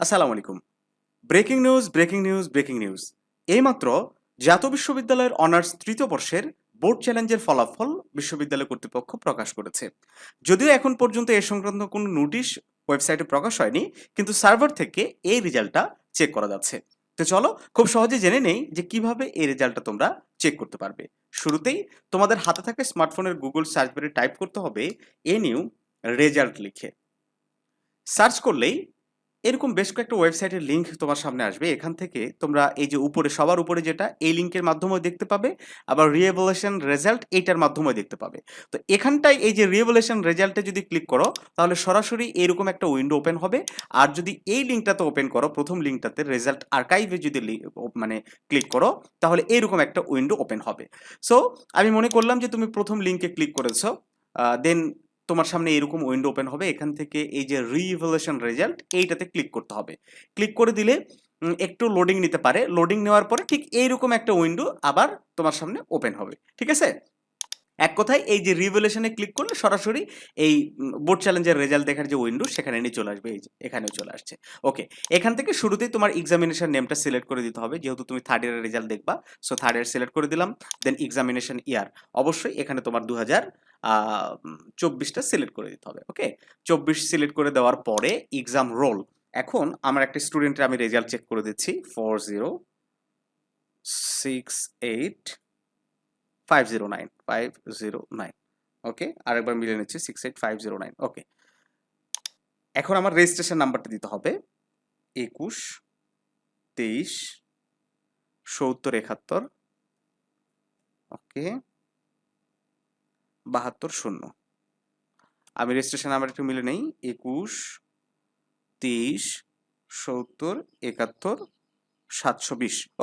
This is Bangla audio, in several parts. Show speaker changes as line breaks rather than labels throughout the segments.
আসসালামু আলাইকুম। Breaking news, breaking news, breaking news. এইমাত্র জাতীয় বিশ্ববিদ্যালয়ের অনার্স তৃতীয় বর্ষের বোর্ড চ্যালেঞ্জের ফলাফল বিশ্ববিদ্যালয় কর্তৃপক্ষ প্রকাশ করেছে। যদিও এখন পর্যন্ত এ সংক্রান্ত কোনো নোটিশ ওয়েবসাইটে প্রকাশ হয়নি, কিন্তু সার্ভার থেকে এই রেজাল্টটা চেক করা যাচ্ছে। তো চলো খুব সহজে জেনে নেই যে কিভাবে এই রেজাল্টটা তোমরা চেক করতে পারবে। শুরুতেই তোমাদের হাতে থাকা স্মার্টফোনের গুগল সার্চ বারে টাইপ করতে হবে এনইউ রেজাল্ট লিখে। সার্চ করলেই এরকম বেশ কয়েকটা ওয়েবসাইটের লিঙ্ক তোমার সামনে আসবে। এখান থেকে তোমরা এই যে উপরে সবার উপরে যেটা এই লিঙ্কের মাধ্যমেও দেখতে পাবে, আবার রিএভালুয়েশন রেজাল্ট এইটার মাধ্যমেও দেখতে পাবে। তো এখানটায় এই যে রিএভালুয়েশন রেজাল্টে যদি ক্লিক করো তাহলে সরাসরি এরকম একটা উইন্ডো ওপেন হবে। আর যদি এই লিঙ্কটাতে ওপেন করো, প্রথম লিঙ্কটাতে রেজাল্ট আর্কাইভে যদি মানে ক্লিক করো তাহলে এইরকম একটা উইন্ডো ওপেন হবে। সো আমি মনে করলাম যে তুমি প্রথম লিঙ্কে ক্লিক করেছো, দেন তোমার সামনে এরকম উইন্ডো ওপেন হবে। এখান থেকে এই যে রিইভালুয়েশন রেজাল্ট এইটাতে ক্লিক করতে হবে। ক্লিক করে দিলে একটু লোডিং নিতে পারে। লোডিং নেওয়ার পরে ঠিক এইরকম একটা উইন্ডো আবার তোমার সামনে ওপেন হবে। ঠিক আছে? এক কথায় এই যে রিভ্যালুয়েশনে ক্লিক করলে সরাসরি এই বোর্ড চ্যালেঞ্জের রেজাল্ট দেখার যে উইন্ডো সেখানে নিয়ে চলে আসবে। এই যে এখানেও চলে আসছে। ওকে, এখান থেকে শুরুতেই তোমার এক্সামিনেশন নেমটা সিলেক্ট করে দিতে হবে, যেহেতু তুমি থার্ড ইয়ারের রেজাল্ট দেখবা। সো থার্ড ইয়ার সিলেক্ট করে দিলাম। দেন এক্সামিনেশন ইয়ার অবশ্যই এখানে তোমার 2024টা সিলেক্ট করে দিতে হবে। ওকে, 24 সিলেক্ট করে দেওয়ার পরে এক্সাম রোল। এখন আমার একটা স্টুডেন্টের আমি রেজাল্ট চেক করে দিচ্ছি 4068509 ওকে, আরেকবার মিলিয়ে নিচ্ছি 68509। ওকে, এখন আমার রেজিস্ট্রেশন নাম্বারটা দিতে হবে 21 23 70 71 ওকে 72 0। আমি রেজিস্ট্রেশন নাম্বার একটু মিলে নেই 21 23 70 71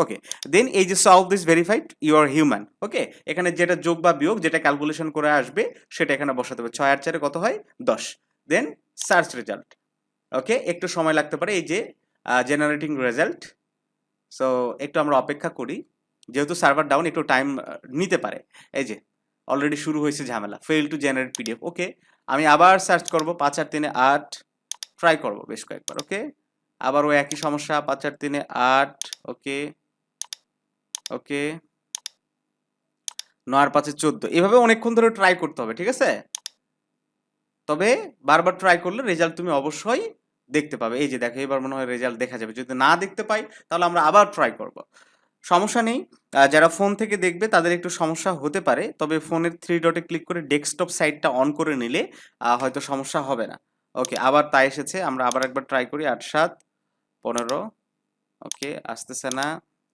ওকে। দেন এই যে solve this verified you are human. Okay, এখানে যেটা যোগ বা বিয়োগ যেটা ক্যালকুলেশন করে আসবে সেটা এখানে বসাতে হবে। 6 আর 4 কত হয়? 10। দেন সার্চ রেজাল্ট। ওকে, একটু সময় লাগতে পারে এই যে জেনারেটিং রেজাল্ট। সো একটু আমরা অপেক্ষা করি, যেহেতু সার্ভার ডাউন একটু টাইম নিতে পারে। এই যে অলরেডি শুরু হয়েছে ঝামেলা, ফেল টু জেনারেট পিডিএফ। ওকে, আমি আবার সার্চ করব 5 আর 3 8 ট্রাই করব বেশ কয়েকবার। ওকে, আবার ওই একই সমস্যা 5 আর 3 8 ওকে ওকে 9 আর 5 14 এভাবে অনেকক্ষণ ধরে ট্রাই করতে হবে। ঠিক আছে, তবে বারবার ট্রাই করলে রেজাল্ট তুমি অবশ্যই দেখতে পাবে। এই যে দেখো এবার মনে হয় রেজাল্ট দেখা যাবে। যদি না দেখতে পাই তাহলে আমরা আবার ট্রাই করব, সমস্যা নেই। যারা ফোন থেকে দেখবে তাদের একটু সমস্যা হতে পারে, তবে ফোনের 3 ডটে ক্লিক করে ডেস্কটপ সাইটটা অন করে নিলে হয়তো সমস্যা হবে না। ওকে, আবার তাই এসেছে, আমরা আবার একবার ট্রাই করি 8 7 15 ওকে আসতেছে না।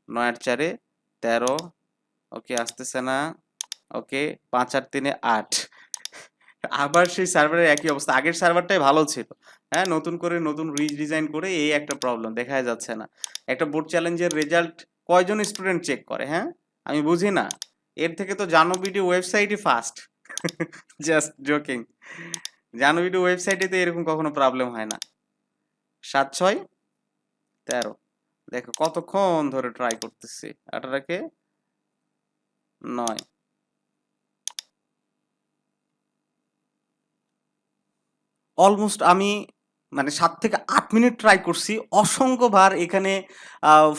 9 আর 4 13 ওকে আসতেছে না। ওকে 5 আর 3 8 আবার সেই সার্ভারের একই অবস্থা। আগের সার্ভারটাই ভালো ছিল। হ্যাঁ, নতুন করে নতুন রিডিজাইন করে এই একটা প্রবলেম, দেখাই যাচ্ছে না। একটা বোর্ড চ্যালেঞ্জের রেজাল্ট কয়জন স্টুডেন্ট চেক করে? হ্যাঁ, আমি বুঝি না। এর থেকে তো জানোবিডি ওয়েবসাইটই ফাস্ট। Just joking. জানোবিডি ওয়েবসাইটে তো এরকম কখনো প্রবলেম হয় না। 7 6 13 দেখো কতক্ষণ ধরে ট্রাই করতেছি। 18 কে 9 অলমোস্ট আমি মানে 7 থেকে 8 মিনিট ট্রাই করছি। অসংখ্যবার এখানে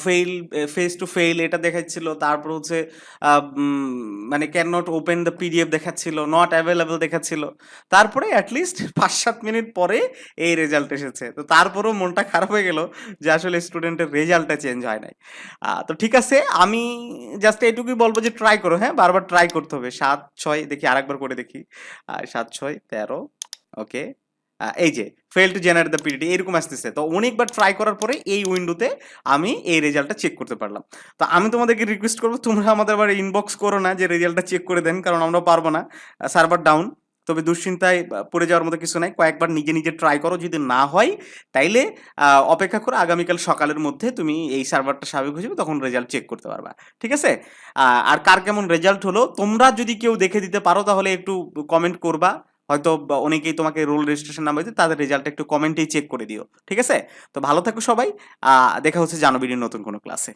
ফেইল, ফেজ টু ফেইল এটা দেখাচ্ছিল। তারপর হচ্ছে মানে can not open the PDF দেখাচ্ছিল, নট অ্যাভেলেবল দেখাচ্ছিল। তারপরে অ্যাটলিস্ট 5-7 মিনিট পরে এই রেজাল্ট এসেছে। তো তারপরেও মনটা খারাপ হয়ে গেল যে আসলে স্টুডেন্টের রেজাল্টটা চেঞ্জ হয় নাই। তো ঠিক আছে, আমি জাস্ট এটুকুই বলবো যে ট্রাই করো। হ্যাঁ, বারবার ট্রাই করতে হবে। 7 6 দেখি আরেকবার করে দেখি। 7 6 13 ওকে এই যে fail to generate the PDD এরকম আসতেছে। তো অনেকবার ট্রাই করার পরে এই উইন্ডোতে আমি এই রেজাল্টটা চেক করতে পারলাম। তো আমি তোমাদেরকে রিকোয়েস্ট করবো তোমরা আমাদের আবার ইনবক্স করো না যে রেজাল্টটা চেক করে দেন, কারণ আমরা পারবো না, সার্ভার ডাউন। তবে দুশ্চিন্তায় পড়ে যাওয়ার মতো কিছু নাই, কয়েকবার নিজে নিজে ট্রাই করো। যদি না হয় তাইলে অপেক্ষা করো, আগামীকাল সকালের মধ্যে তুমি এই সার্ভারটা স্বাভাবিক হয়ে যাবে, তখন রেজাল্ট চেক করতে পারবা। ঠিক আছে, আর কার কেমন রেজাল্ট হলো তোমরা যদি কেউ দেখে দিতে পারো তাহলে একটু কমেন্ট করবা। হয়তো অনেকেই তোমাকে রোল রেজিস্ট্রেশন নাম্বার দিতে, তাদের রেজাল্টটা একটু কমেন্টেই চেক করে দিও। ঠিক আছে, তো ভালো থাকো সবাই। দেখা হচ্ছে জানোবিডির নতুন কোনো ক্লাসে।